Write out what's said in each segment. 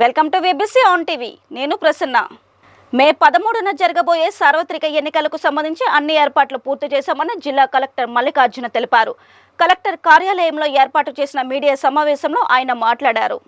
Welcome to VBC on TV. నేను ప్రసన్న. మే 13న జరగబోయే సార్వత్రిక ఎన్నికలకు సంబంధించి అన్ని ఏర్పాట్లు పూర్తి చేశామని జిల్లా కలెక్టర్ మల్లికార్జున తెలిపారు. కలెక్టర్ కార్యాలయంలో ఏర్పాటు చేసిన మీడియా సమావేశంలో ఆయన మాట్లాడారు.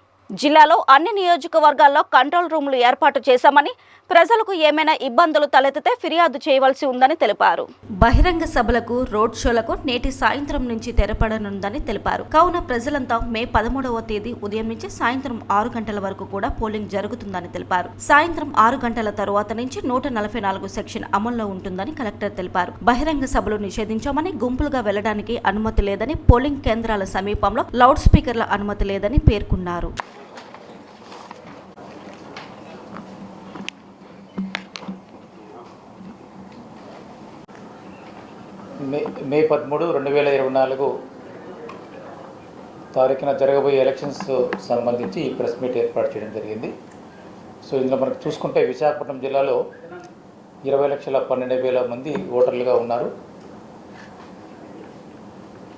జిల్లాలో అన్ని నియోజకవర్గాల్లో కంట్రోల్ రూములు ఏర్పాటు చేశామని, ప్రజలకు ఏమైనా ఇబ్బందులు తలెత్తితే ఫిర్యాదు చేయవలసి ఉందని తెలిపారు. బహిరంగ సభలకు, రోడ్ షోలకు నేటి సాయంత్రం నుంచి తెరపడనుందని తెలిపారు. కావున ప్రజలంతా మే 13వ తేదీ ఉదయం నుంచి సాయంత్రం 6 గంటల వరకు కూడా పోలింగ్ జరుగుతుందని తెలిపారు. సాయంత్రం 6 గంటల తరువాత నుంచి 144 సెక్షన్ అమల్లో ఉంటుందని కలెక్టర్ తెలిపారు. బహిరంగ సభలు నిషేధించామని, గుంపులుగా వెళ్లడానికి అనుమతి లేదని, పోలింగ్ కేంద్రాల సమీపంలో లౌడ్ స్పీకర్ల అనుమతి లేదని పేర్కొన్నారు. మే 13, 2024 తారీఖున జరగబోయే ఎలక్షన్స్ సంబంధించి ఈ ప్రెస్ మీట్ ఏర్పాటు చేయడం జరిగింది. సో ఇందులో మనకు చూసుకుంటే విశాఖపట్నం జిల్లాలో 20,12,000 మంది ఓటర్లుగా ఉన్నారు.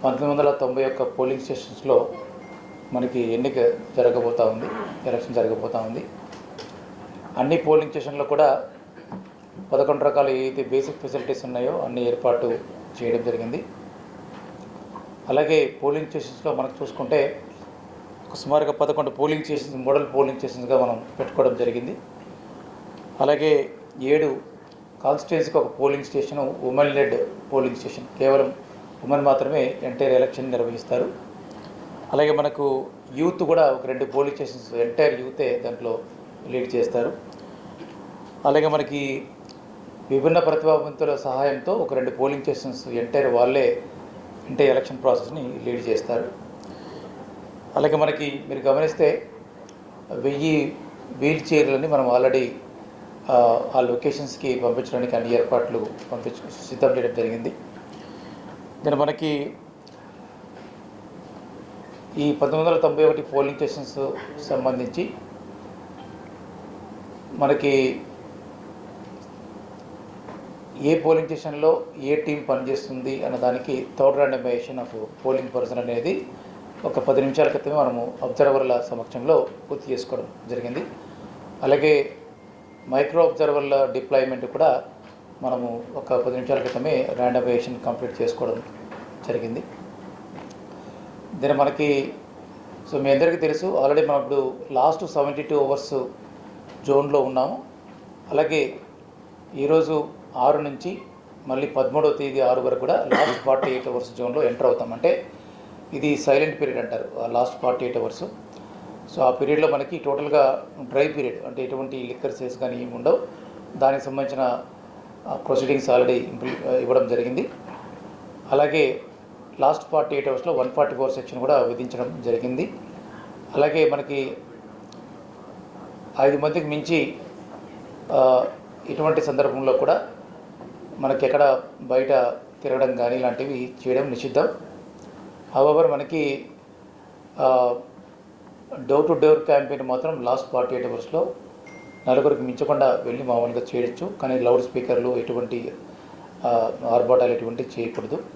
1991 పోలింగ్ స్టేషన్స్లో మనకి ఎన్నిక జరగబోతూ ఉంది, ఎలక్షన్ జరగబోతూ ఉంది. అన్ని పోలింగ్ స్టేషన్లో కూడా 11 రకాల ఏదైతే బేసిక్ ఫెసిలిటీస్ ఉన్నాయో అన్ని ఏర్పాటు చేయడం జరిగింది. అలాగే పోలింగ్ స్టేషన్స్లో మనకు చూసుకుంటే సుమారుగా 11 పోలింగ్ స్టేషన్స్ మోడల్ పోలింగ్ స్టేషన్స్గా మనం పెట్టుకోవడం జరిగింది. అలాగే 7 కాన్స్టిట్యుయెన్సీకి ఒక polling station women lead polling station, కేవలం ఉమెన్ మాత్రమే ఎంటైర్ ఎలక్షన్ నిర్వహిస్తారు. అలాగే మనకు యూత్ కూడా ఒక 2 పోలింగ్ స్టేషన్స్ ఎంటైర్ యూతే దాంట్లో లీడ్ చేస్తారు. అలాగే మనకి విభిన్న ప్రతిభావంతుల సహాయంతో ఒక 2 పోలింగ్ స్టేషన్స్ ఎంటైర్ వాళ్ళే ఎలక్షన్ ప్రాసెస్ని లీడ్ చేస్తారు. అలాగే మనకి మీరు గమనిస్తే 1000 వీల్ చైర్లని మనం ఆల్రెడీ ఆ లొకేషన్స్కి పంపించడానికి అన్ని ఏర్పాట్లు సిద్ధం చేయడం జరిగింది. దీని మనకి ఈ 1991 పోలింగ్ స్టేషన్స్ సంబంధించి మనకి ఏ పోలింగ్ స్టేషన్లో ఏ టీం పనిచేస్తుంది అన్నదానికి third randomisation of polling person అనేది ఒక 10 నిమిషాల క్రితమే మనము అబ్జర్వర్ల సమక్షంలో పూర్తి చేసుకోవడం జరిగింది. అలాగే మైక్రో అబ్జర్వర్ల డిప్లాయ్మెంట్ కూడా మనము ఒక 10 నిమిషాల క్రితమే ర్యాండమైజేషన్ కంప్లీట్ చేసుకోవడం జరిగింది. దీని మనకి మీ అందరికీ తెలుసు, ఆల్రెడీ మనం ఇప్పుడు లాస్ట్ 72 అవర్స్ జోన్లో ఉన్నాము. అలాగే ఈరోజు 6 నుంచి మళ్ళీ 13వ తేదీ 6 వరకు కూడా లాస్ట్ 48 అవర్స్ జోన్లో ఎంటర్ అవుతాం. అంటే ఇది సైలెంట్ పీరియడ్ అంటారు, లాస్ట్ 48 అవర్స్. సో ఆ పీరియడ్లో మనకి టోటల్గా డ్రై పీరియడ్, అంటే ఎటువంటి లిక్కర్ సేల్స్ కానీ ఏమి ఉండవు. దానికి సంబంధించిన ప్రొసీడింగ్స్ ఆల్రెడీ ఇవ్వడం జరిగింది. అలాగే లాస్ట్ 48 అవర్స్లో 144 సెక్షన్ కూడా విధించడం జరిగింది. అలాగే మనకి 5 మందికి మించి ఇటువంటి సందర్భంలో కూడా మనకి ఎక్కడ బయట తిరగడం కానీ ఇలాంటివి చేయడం నిషిద్ధం. హౌవెవర్ మనకి డోర్ టు డోర్ క్యాంపెయిన్ మాత్రం లాస్ట్ 48 అవర్స్లో 4 మించకుండా వెళ్ళి మామూలుగా చేయొచ్చు. కానీ లౌడ్ స్పీకర్లు ఎటువంటి ఆర్భాటాలు ఎటువంటి చేయకూడదు.